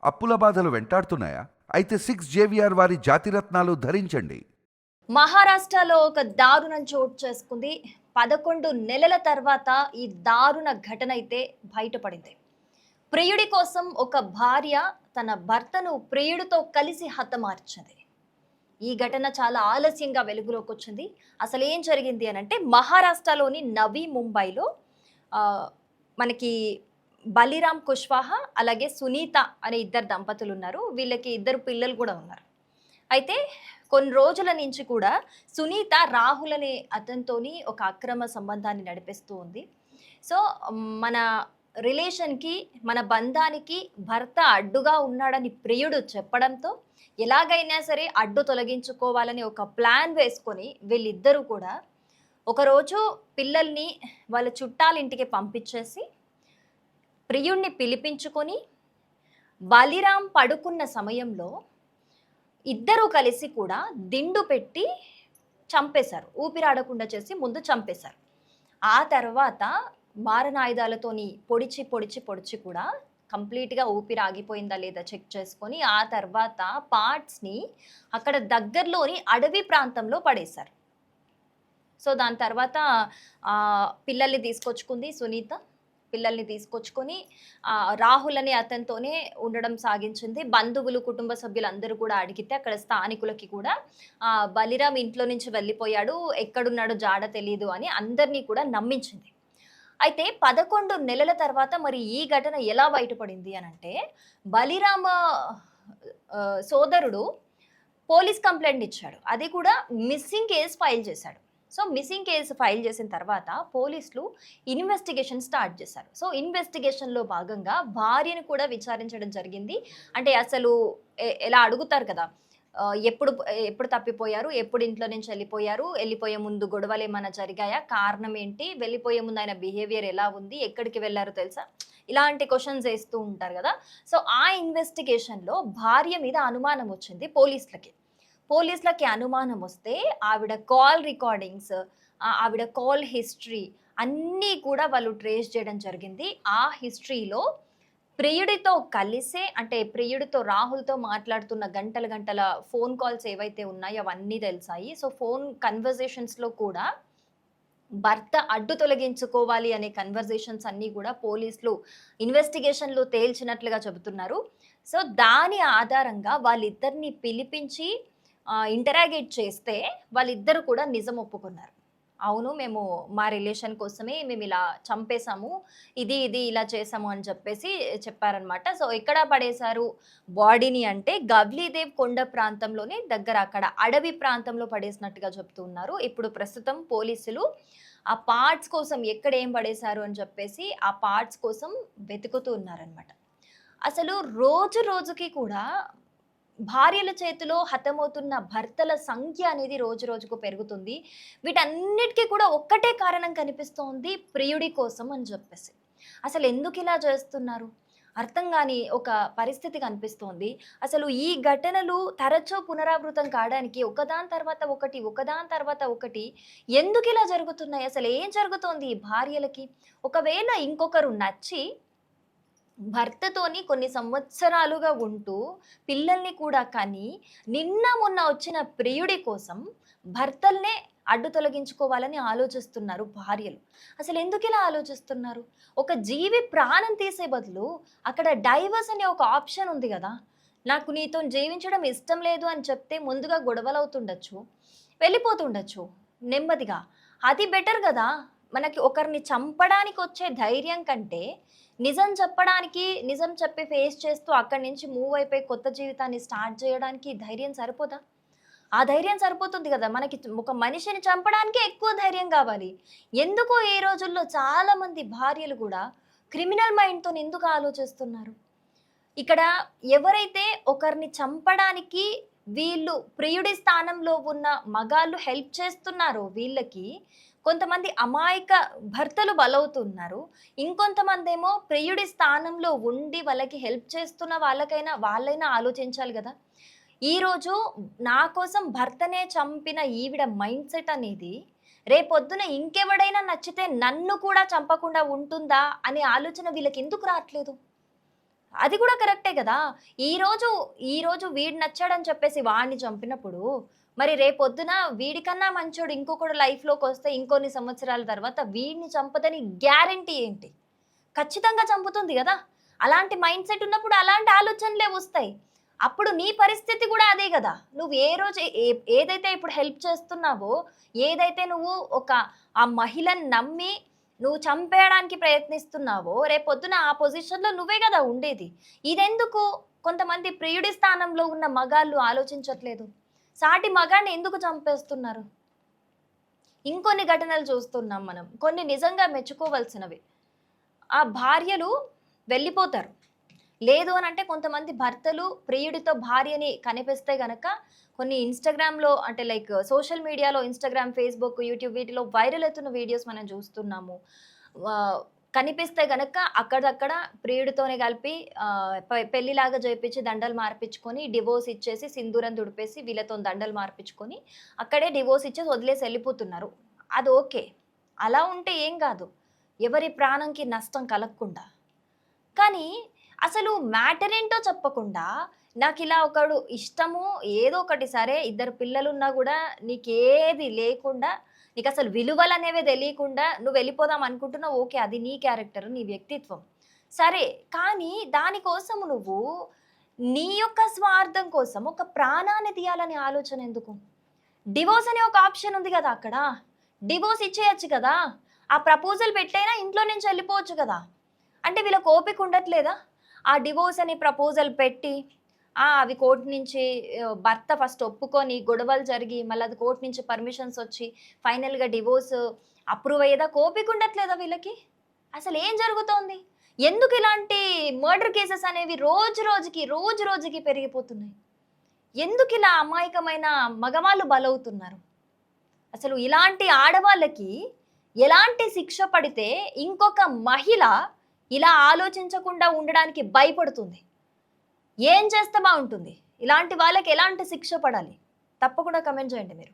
అప్పుల బాధలు వెంటాడుతున్నాయా? అయితే 6 JVR వారి జాతిరత్నాలు ధరించండి. మహారాష్ట్రలో ఒక దారుణం చోటు చేసుకుంది. 11 నెలల తర్వాత ఈ దారుణ ఘటన అయితే బయటపడింది. ప్రియుడి కోసం ఒక భార్య తన భర్తను ప్రియుడితో కలిసి హతమార్చింది. ఈ ఘటన చాలా ఆలస్యంగా వెలుగులోకి వచ్చింది. అసలు ఏం జరిగింది అనంటే మహారాష్ట్రలోని నవీ ముంబైలో మనకి బలిరామ్ కుష్వాహా అలాగే సునీత అనే ఇద్దరు దంపతులు ఉన్నారు. వీళ్ళకి ఇద్దరు పిల్లలు కూడా ఉన్నారు. అయితే కొన్ని రోజుల నుంచి కూడా సునీత రాహుల్ అనే అతనితోని ఒక అక్రమ సంబంధాన్ని నడిపిస్తూ ఉంది. సో మన రిలేషన్కి మన బంధానికి భర్త అడ్డుగా ఉన్నాడని ప్రియుడు చెప్పడంతో ఎలాగైనా సరే అడ్డు తొలగించుకోవాలని ఒక ప్లాన్ వేసుకొని వీళ్ళిద్దరూ కూడా ఒకరోజు పిల్లల్ని వాళ్ళ చుట్టాలింటికి పంపించేసి ప్రియుణ్ణి పిలిపించుకొని బలిరామ్ పడుకున్న సమయంలో ఇద్దరూ కలిసి కూడా దిండు పెట్టి చంపేశారు. ఊపిరాడకుండా చేసి ముందు చంపేశారు. ఆ తర్వాత మారణాయుధాలతోని పొడిచి కూడా కంప్లీట్‌గా ఊపిరి ఆగిపోయిందా లేదా చెక్ చేసుకొని ఆ తర్వాత పార్ట్స్‌ని అక్కడ దగ్గరలోని అడవి ప్రాంతంలో పడేశారు. సో దాని తర్వాత పిల్లల్ని తీసుకొచ్చుకుంది సునీత. పిల్లల్ని తీసుకొచ్చుకొని రాహుల్ అనే అతనితోనే ఉండడం సాగించింది. బంధువులు, కుటుంబ సభ్యులందరూ కూడా అడిగితే అక్కడ స్థానికులకి కూడా బలిరామ్ ఇంట్లో నుంచి వెళ్ళిపోయాడు, ఎక్కడున్నాడో జాడ తెలీదు అని అందరినీ కూడా నమ్మించింది. అయితే 11 నెలల తర్వాత మరి ఈ ఘటన ఎలా బయటపడింది అనంటే బలిరామ సోదరుడు పోలీస్ కంప్లైంట్ ఇచ్చాడు. అది కూడా మిస్సింగ్ కేసు ఫైల్ చేశాడు. సో మిస్సింగ్ కేసు ఫైల్ చేసిన తర్వాత పోలీసులు ఇన్వెస్టిగేషన్ స్టార్ట్ చేశారు. సో ఇన్వెస్టిగేషన్లో భాగంగా భార్యను కూడా విచారించడం జరిగింది. అంటే అసలు ఎలా అడుగుతారు కదా, ఎప్పుడు ఎప్పుడు తప్పిపోయారు, ఎప్పుడు ఇంట్లో నుంచి వెళ్ళిపోయారు, వెళ్ళిపోయే ముందు గొడవలు ఏమైనా జరిగాయా, కారణం ఏంటి, వెళ్ళిపోయే ముందు ఆయన బిహేవియర్ ఎలా ఉంది, ఎక్కడికి వెళ్ళారో తెలుసా, ఇలాంటి క్వశ్చన్స్ వేస్తూ ఉంటారు కదా. సో ఆ ఇన్వెస్టిగేషన్లో భార్య మీద అనుమానం వచ్చింది పోలీసులకి అనుమానం వస్తే ఆవిడ కాల్ రికార్డింగ్స్, ఆవిడ కాల్ హిస్టరీ అన్నీ కూడా వాళ్ళు ట్రేస్ చేయడం జరిగింది. ఆ హిస్టరీలో ప్రియుడితో కలిసే, అంటే ప్రియుడితో రాహుల్తో మాట్లాడుతున్న గంటల ఫోన్ కాల్స్ ఏవైతే ఉన్నాయో అవన్నీ తెలిసాయి. సో ఫోన్ కన్వర్జేషన్స్లో కూడా భర్త అడ్డు తొలగించుకోవాలి అనే కన్వర్జేషన్స్ అన్నీ కూడా పోలీసులు ఇన్వెస్టిగేషన్లో తేల్చినట్లుగా చెబుతున్నారు. సో దాని ఆధారంగా వాళ్ళిద్దరిని పిలిపించి ఇంటరాగేట్ చేస్తే వాళ్ళిద్దరు కూడా నిజం ఒప్పుకున్నారు. అవును, మేము మా రిలేషన్ కోసమే మేము ఇలా చంపేశాము, ఇది ఇలా చేసాము అని చెప్పేసి చెప్పారనమాట. సో ఎక్కడ పడేశారు బాడీని అంటే గవ్లీదేవ్ కొండ ప్రాంతంలోనే దగ్గర అక్కడ అడవి ప్రాంతంలో పడేసినట్టుగా చెప్తున్నారు. ఇప్పుడు ప్రస్తుతం పోలీసులు ఆ పార్ట్స్ కోసం ఎక్కడ ఏం పడేశారు అని చెప్పేసి ఆ పార్ట్స్ కోసం వెతుకుతూ ఉన్నారనమాట. అసలు రోజుకి కూడా భార్యల చేతిలో హతమవుతున్న భర్తల సంఖ్య అనేది రోజుకు పెరుగుతుంది. వీటన్నిటికీ కూడా ఒక్కటే కారణం కనిపిస్తోంది, ప్రియుడి కోసం అని చెప్పేసి. అసలు ఎందుకు ఇలా చేస్తున్నారు అర్థం కాని ఒక పరిస్థితి కనిపిస్తోంది. అసలు ఈ ఘటనలు తరచూ పునరావృతం కావడానికి ఒకదాని తర్వాత ఒకటి ఎందుకు ఇలా జరుగుతున్నాయి, అసలు ఏం జరుగుతోంది ఈ భార్యలకి? ఒకవేళ ఇంకొకరు నచ్చి భర్తతోని కొన్ని సంవత్సరాలుగా ఉంటూ పిల్లల్ని కూడా కని నిన్న మొన్న వచ్చిన ప్రియుడి కోసం భర్తల్నే అడ్డు తొలగించుకోవాలని ఆలోచిస్తున్నారు భార్యలు. అసలు ఎందుకు ఇలా ఆలోచిస్తున్నారు? ఒక జీవి ప్రాణం తీసే బదులు అక్కడ డైవర్స్ అనే ఒక ఆప్షన్ ఉంది కదా. నాకు నీతో జీవించడం ఇష్టం లేదు అని చెప్తే ముందుగా గొడవలు అవుతుండొచ్చు, వెళ్ళిపోతుండొచ్చు నెమ్మదిగా. అది బెటర్ కదా. మనకి ఒకరిని చంపడానికి వచ్చే ధైర్యం కంటే నిజం చెప్పడానికి, నిజం చెప్పి ఫేస్ చేస్తూ అక్కడి నుంచి మూవ్ అయిపోయి కొత్త జీవితాన్ని స్టార్ట్ చేయడానికి ధైర్యం సరిపోదా? ఆ ధైర్యం సరిపోతుంది కదా. మనకి ఒక మనిషిని చంపడానికే ఎక్కువ ధైర్యం కావాలి. ఎందుకో ఈ రోజుల్లో చాలామంది భార్యలు కూడా క్రిమినల్ మైండ్తో ఎందుకు ఆలోచిస్తున్నారు? ఇక్కడ ఎవరైతే ఒకరిని చంపడానికి వీళ్ళు ప్రియుడి స్థానంలో ఉన్న మగాళ్ళు హెల్ప్ చేస్తున్నారో వీళ్ళకి కొంతమంది అమాయక భర్తలు బలవుతున్నారు. ఇంకొంతమంది ఏమో ప్రియుడి స్థానంలో ఉండి వాళ్ళకి హెల్ప్ చేస్తున్న వాళ్ళైనా ఆలోచించాలి కదా. ఈరోజు నా కోసం భర్తనే చంపిన ఈవిడ మైండ్ సెట్ అనేది రేపొద్దున ఇంకెవడైనా నచ్చితే నన్ను కూడా చంపకుండా ఉంటుందా అనే ఆలోచన వీళ్ళకి ఎందుకు రావట్లేదు? అది కూడా కరెక్టే కదా! ఈరోజు, ఈరోజు వీడు నచ్చాడని చెప్పేసి వాడిని చంపినప్పుడు, మరి రేపొద్దున వీడికన్నా మంచోడు ఇంకొకడు లైఫ్‌లోకొస్తే ఇంకొన్ని సంవత్సరాల తర్వాత వీడిని చంపదని గ్యారంటీ ఏంటి? ఖచ్చితంగా చంపుతుంది గదా! అలాంటి మైండ్ సెట్ ఉన్నప్పుడు అలాంటి ఆలోచనలే వస్తాయి. అప్పుడు నీ పరిస్థితి గూడా అదే గదా! నువ్వు ఏ రోజు ఏదైతే ఇప్పుడు హెల్ప్ చేస్తున్నావో, ఏదైతే నువ్వు ఆ మహిళని నమ్మి నువ్వు చంపేయడానికి ప్రయత్నిస్తున్నావో, రేపొద్దున ఆ పొజిషన్‌లో నువ్వే గదా ఉండేది. ఇదెందుకు కొంతమంది ప్రియుడి స్థానంలో ఉన్న మగాళ్ళు ఆలోచించట్లేదు? సాటి మగాడిని ఎందుకు చంపేస్తున్నారు? ఇంకొన్ని ఘటనలు చూస్తున్నాం మనం. కొన్ని నిజంగా మెచ్చుకోవాల్సినవి. ఆ భార్యలు వెళ్ళిపోతారు. లేదు అనంటే కొంతమంది భర్తలు ప్రియుడితో భార్యని కనిపిస్తే గనక కొన్ని ఇన్‌స్టాగ్రామ్‌లో అంటే లైక్ సోషల్ మీడియాలో ఇన్‌స్టాగ్రామ్, ఫేస్‌బుక్, యూట్యూబ్ వీటిలో వైరల్ అవుతున్న వీడియోస్ మనం చూస్తున్నాము. కనిపిస్తే గనక అక్కడక్కడ ప్రియుడితోనే కలిపి పెళ్లిలాగా చేపిచ్చి దండలు మార్పిచ్చుకొని, డివోర్స్ ఇచ్చేసి, సింధూరం తుడిపేసి వీళ్ళతోని దండలు మార్పిచ్చుకొని, అక్కడే డివోర్స్ ఇచ్చేసి వదిలేసి ఎళ్ళిపోతున్నారు. అది ఓకే. అలా ఉంటే ఏం గాదు. ఎవరి ప్రాణంకి నష్టం కలగకుండా. కానీ అసలు మ్యాటర్ ఏంటో చెప్పకుండా నాకిలా ఒకడు ఇష్టము ఏదో ఒకటి సరే ఇద్దరు పిల్లలున్నా గూడా నీకేది లేకుండా నీకసలు విలువలనేవే తెలియకుండా నువ్వు వెళ్ళిపోదాం అనుకుంటున్నావు. ఓకే. అది నీ క్యారెక్టర్, నీ వ్యక్తిత్వం. సరే. కానీ దానికోసం నువ్వు నీ యొక్క స్వార్థం కోసం ఒక ప్రాణాన్ని తీయాలనే ఆలోచన ఎందుకు? డివోర్స్ అనే ఒక ఆప్షన్ ఉంది గదా అక్కడ. డివోర్స్ ఇచ్చేయొచ్చు కదా! ఆ ప్రపోజల్ పెట్టైనా ఇంట్లో నుంచి ఎళ్ళిపోవచ్చు గదా! అంటే వీళ్ళకి ఓపిక ఉండట్లేదా? ఆ డివోర్స్ అని ప్రపోజల్ పెట్టి, అవి కోర్ట్ నుంచి భర్త ఫస్ట్ ఒప్పుకొని, గొడవలు జరిగి, మళ్ళీ అది కోర్ట్ నుంచి పర్మిషన్స్ వచ్చి, ఫైనల్‌గా డివోర్స్ అప్రూవ్ అయ్యేదాకా ఓపిక ఉండట్లేదా వీళ్ళకి? అసలేం జరుగుతోంది? ఎందుకు ఇలాంటి మర్డర్ కేసెస్ అనేవి రోజు రోజుకి పెరిగిపోతున్నాయి? ఎందుకిలా అమాయకమైన మగవాళ్ళు బలవుతున్నారు? అసలు ఇలాంటి ఆడవాళ్ళకి ఎలాంటి శిక్ష పడితే ఇంకొక మహిళ ఇలా ఆలోచించకుండా ఉండడానికి భయపడుతుంది? ఏం చేస్తే బావుంటుంది? ఇలాంటి వాళ్ళకి ఎలాంటి శిక్ష పడాలి? తప్పకుండా కామెంట్ చేయండి మీరు.